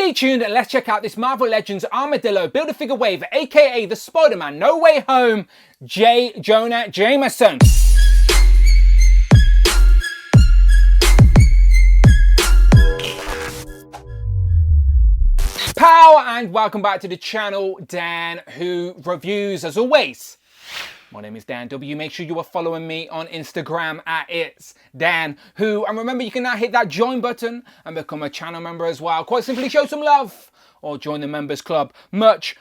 Stay tuned and let's check out this Marvel Legends Armadillo Build-A-Figure wave, aka the Spider-Man No Way Home, Jonah Jameson. Pow, and welcome back to the channel, Dan Who Reviews, as always. My name is Dan W. Make sure you are following me on Instagram at It's Dan Who. And remember, you can now hit that join button and become a channel member as well. Quite simply show some love or join the members club. Much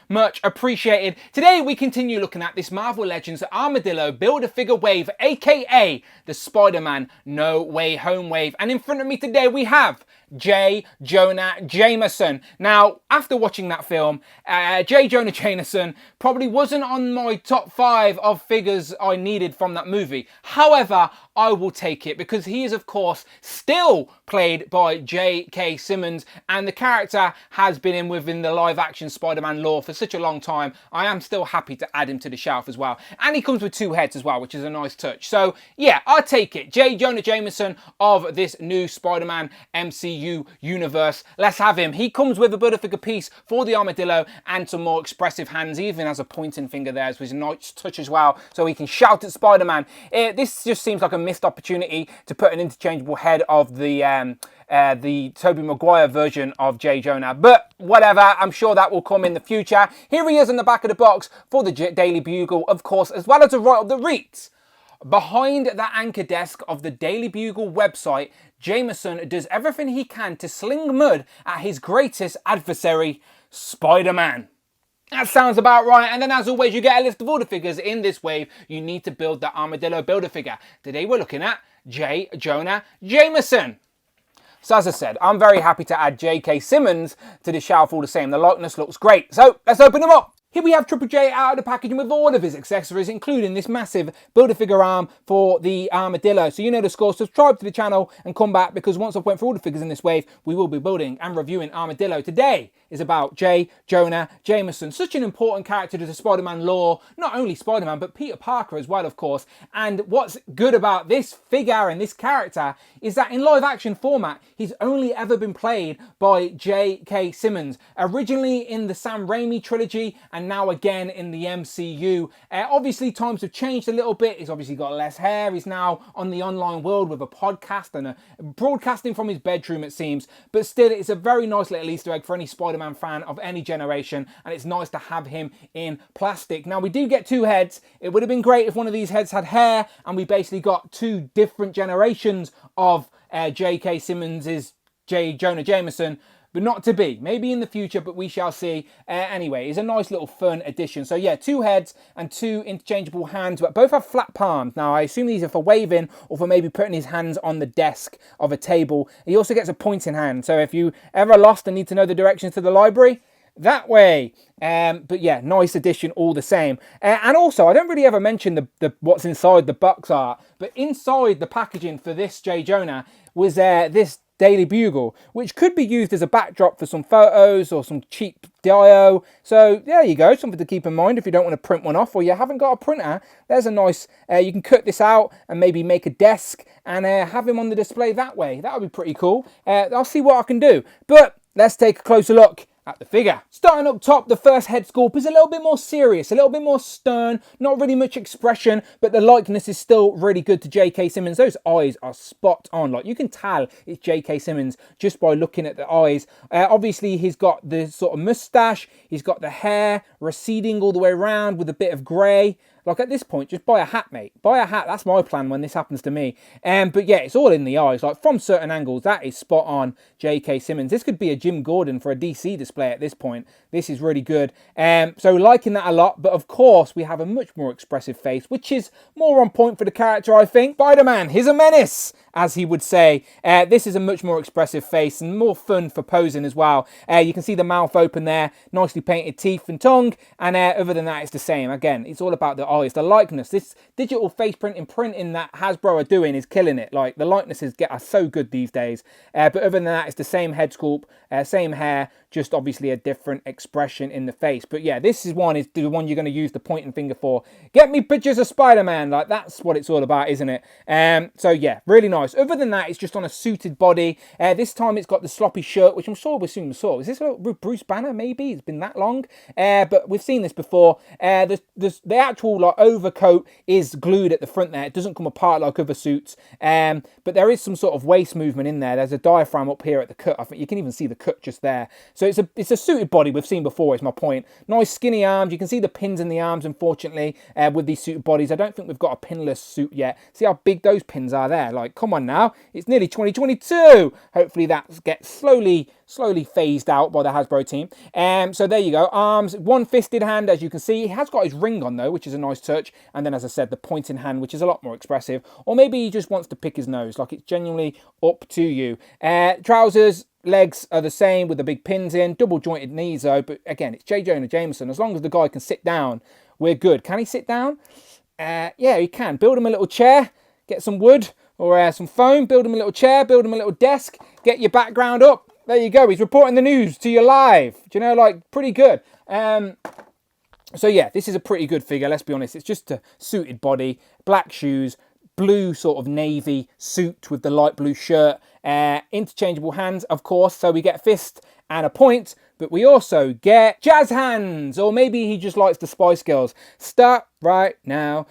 appreciated. Today we continue looking at this Marvel Legends Armadillo Build-A-Figure wave, aka the Spider-Man No Way Home wave. And in front of me today we have Jonah Jameson. Now, after watching that film, Jonah Jameson probably wasn't on my top 5 of figures I needed from that movie. However, I will take it because he is, of course, still played by J.K. Simmons, and the character has been within the live-action Spider-Man lore for such a long time. I am still happy to add him to the shelf as well. And he comes with 2 heads as well, which is a nice touch. So, yeah, I'll take it. Jonah Jameson of this new Spider-Man MCU universe. Let's have him. He comes with a Build-A-Figure piece for the Armadillo and some more expressive hands, even has a pointing finger there, which is a nice touch as well, so he can shout at Spider-Man. This just seems like a missed opportunity to put an interchangeable head of the Tobey Maguire version of J. Jonah, but whatever, I'm sure that will come in the future. Here he is in the back of the box for the Daily Bugle, of course, as well as a write-up that reads: behind the anchor desk of the Daily Bugle website, Jameson does everything he can to sling mud at his greatest adversary, Spider-Man. That sounds about right. And then, as always, you get a list of all the figures in this wave you need to build the Armadillo Build-A-Figure. Today we're looking at Jonah Jameson. So as I said, I'm very happy to add J.K. Simmons to the shelf all the same. The likeness looks great. So let's open them up. Here we have Triple J out of the packaging with all of his accessories, including this massive Build-A-Figure arm for the Armadillo. So you know the score. Subscribe to the channel and come back, because once I've went through all the figures in this wave, we will be building and reviewing Armadillo. Today is about Jonah Jameson. Such an important character to the Spider-Man lore. Not only Spider-Man, but Peter Parker as well, of course. And what's good about this figure and this character is that in live-action format, he's only ever been played by J.K. Simmons. Originally in the Sam Raimi trilogy, and now again in the MCU. Obviously, times have changed a little bit. He's obviously got less hair. He's now on the online world with a podcast and broadcasting from his bedroom, it seems. But still, it's a very nice little Easter egg for any Spider-Man fan of any generation, and it's nice to have him in plastic. Now, we do get 2 heads. It would have been great if one of these heads had hair, and we basically got 2 different generations of J.K. Simmons' Jonah Jameson. But not to be. Maybe in the future, but we shall see. Anyway, it's a nice little fun addition. So yeah, 2 heads and 2 interchangeable hands, but both have flat palms. Now, I assume these are for waving or for maybe putting his hands on the desk of a table. He also gets a pointing hand. So if you ever lost and need to know the directions to the library, that way. But yeah, nice addition all the same. And also, I don't really ever mention the what's inside the box art, but inside the packaging for this J. Jonah was this Daily Bugle, which could be used as a backdrop for some photos or some cheap dio. So there you go, something to keep in mind if you don't want to print one off or you haven't got a printer. There's a nice, you can cut this out and maybe make a desk and have him on the display that way. That would be pretty cool. I'll see what I can do. But let's take a closer look at the figure. Starting up top, the first head sculpt is a little bit more serious, a little bit more stern, not really much expression, but the likeness is still really good to J.K. Simmons. Those eyes are spot on. Like, you can tell it's J.K. Simmons just by looking at the eyes. Obviously, he's got the sort of mustache, he's got the hair receding all the way around with a bit of grey. Like, at this point, just buy a hat, mate. Buy a hat. That's my plan when this happens to me. But yeah, it's all in the eyes. Like, from certain angles, that is spot on J.K. Simmons. This could be a Jim Gordon for a DC display at this point. This is really good. So liking that a lot. But of course, we have a much more expressive face, which is more on point for the character, I think. Spider-Man, he's a menace, as he would say. This is a much more expressive face and more fun for posing as well. You can see the mouth open there, nicely painted teeth and tongue. And other than that, it's the same. Again, it's all about the eyes, the likeness. This digital face printing that Hasbro are doing is killing it. Like, the likenesses are so good these days. But other than that, it's the same head sculpt, same hair, just obviously a different expression in the face. But yeah, this is the one you're going to use the pointing finger for. Get me pictures of Spider-Man. Like, that's what it's all about, isn't it? So yeah, really nice. nice. Other than that, it's just on a suited body. This time it's got the sloppy shirt, which I'm sure we've seen before. Is this a Bruce Banner, maybe? It's been that long. But we've seen this before. The actual like overcoat is glued at the front there. It doesn't come apart like other suits. But there is some sort of waist movement in there. There's a diaphragm up here at the cut. I think you can even see the cut just there. So it's a suited body we've seen before, is my point. Nice skinny arms. You can see the pins in the arms, unfortunately, with these suited bodies. I don't think we've got a pinless suit yet. See how big those pins are there? Like, come on now. It's nearly 2022. Hopefully that gets slowly phased out by the Hasbro team. So there you go. Arms, one-fisted hand, as you can see. He has got his ring on, though, which is a nice touch. And then, as I said, the pointing hand, which is a lot more expressive. Or maybe he just wants to pick his nose. Like, it's genuinely up to you. Trousers, legs are the same with the big pins in. Double jointed knees, though. But again, it's J. Jonah Jameson. As long as the guy can sit down, we're good. Can he sit down? Yeah, he can. Build him a little chair. Get some wood or some foam. Build him a little chair. Build him a little desk. Get your background up. There you go. He's reporting the news to you live. Do you know, like, pretty good. So yeah, this is a pretty good figure. Let's be honest. It's just a suited body, black shoes, blue sort of navy suit with the light blue shirt, interchangeable hands, of course. So we get a fist and a point, but we also get jazz hands, or maybe he just likes the Spice Girls. Start right now.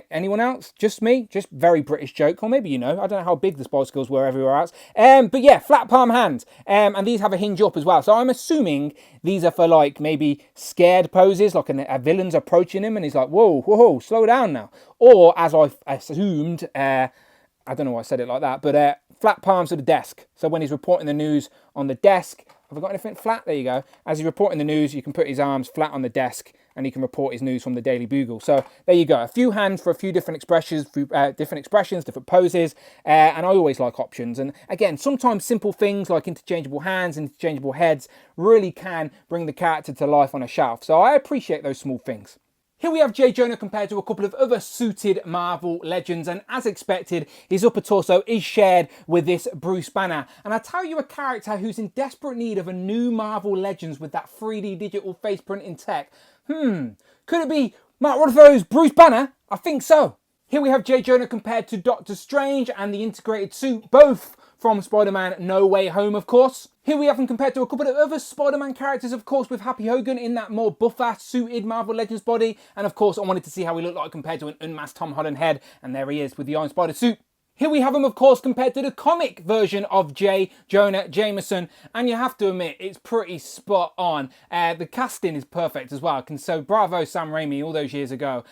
Anyone else? Just me? Just very British joke, or maybe you know. I don't know how big the Spice Girls were everywhere else. But yeah, flat palm hands, and these have a hinge up as well. So I'm assuming these are for like maybe scared poses, like a villain's approaching him, and he's like, whoa, slow down now. Or as I assumed, I don't know why I said it like that, but flat palms to the desk. So when he's reporting the news on the desk, have I got anything flat? There you go. As he's reporting the news, you can put his arms flat on the desk and he can report his news from the Daily Bugle. So there you go. A few hands for a few different expressions, different poses. And I always like options. And again, sometimes simple things like interchangeable hands, interchangeable heads really can bring the character to life on a shelf. So I appreciate those small things. Here we have J. Jonah compared to a couple of other suited Marvel legends, and as expected, his upper torso is shared with this Bruce Banner. And I tell you, a character who's in desperate need of a new Marvel Legends with that 3D digital face printing tech. Could it be Mark Ruffalo's Bruce Banner? I think so. Here we have J. Jonah compared to Doctor Strange and the integrated suit, both from Spider-Man No Way Home, of course. Here we have him compared to a couple of other Spider-Man characters, of course, with Happy Hogan in that more buffer suited Marvel Legends body. And of course, I wanted to see how he looked like compared to an unmasked Tom Holland head. And there he is with the Iron Spider suit. Here we have him, of course, compared to the comic version of J. Jonah Jameson. And you have to admit, it's pretty spot on. The casting is perfect as well. So bravo Sam Raimi all those years ago,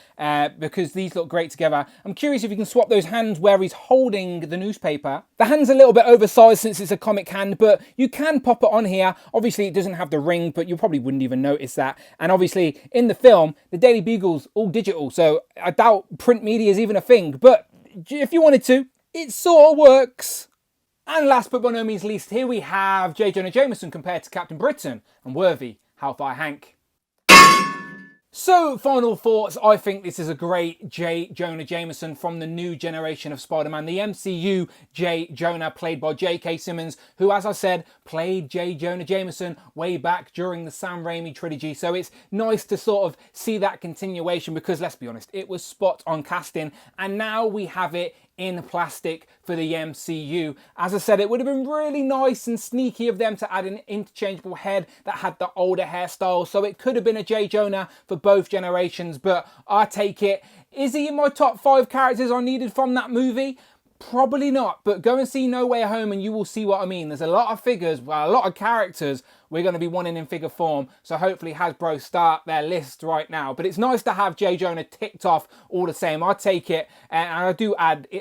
because these look great together. I'm curious if you can swap those hands where he's holding the newspaper. The hand's a little bit oversized since it's a comic hand, but you can pop it on here. Obviously, it doesn't have the ring, but you probably wouldn't even notice that. And obviously, in the film, the Daily Bugle's all digital, so I doubt print media is even a thing. But if you wanted to, it sort of works. And last but by no means least, here we have J. Jonah Jameson compared to Captain Britain and Worthy Hellfire Hank. So, final thoughts. I think this is a great J. Jonah Jameson from the new generation of Spider-Man. The MCU J. Jonah, played by J.K. Simmons, who, as I said, played J. Jonah Jameson way back during the Sam Raimi trilogy. So it's nice to sort of see that continuation because, let's be honest, it was spot on casting. And now we have it in plastic for the MCU. As I said, it would have been really nice and sneaky of them to add an interchangeable head that had the older hairstyle, so it could have been a J. Jonah for both generations, but I take it. Is he in my top 5 characters I needed from that movie? Probably not, but go and see No Way Home and you will see what I mean. There's a lot of figures, well, a lot of characters we're going to be wanting in figure form, so hopefully Hasbro start their list right now. But it's nice to have J. Jonah ticked off all the same. I take it, and I do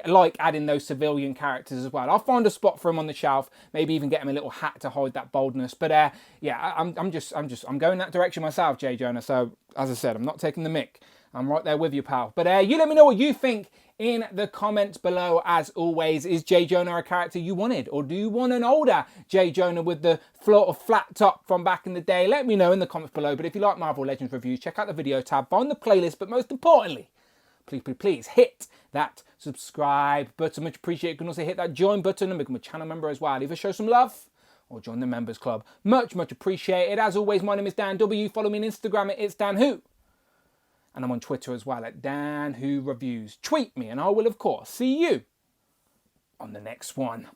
like adding those civilian characters as well. I'll find a spot for him on the shelf, maybe even get him a little hat to hide that boldness. But yeah, I'm going that direction myself, J. Jonah. So as I said, I'm not taking the mick. I'm right there with you, pal. But you let me know what you think in the comments below. As always, is J. Jonah a character you wanted? Or do you want an older J. Jonah with the flat top from back in the day? Let me know in the comments below. But if you like Marvel Legends reviews, check out the video tab, find the playlist. But most importantly, please hit that subscribe button. Much appreciated. You can also hit that join button and become a channel member as well. Either show some love or join the members club. Much appreciated. As always, my name is Dan W. Follow me on Instagram at It's Dan Who. And I'm on Twitter as well at Dan Who Reviews. Tweet me and I will, of course, see you on the next one.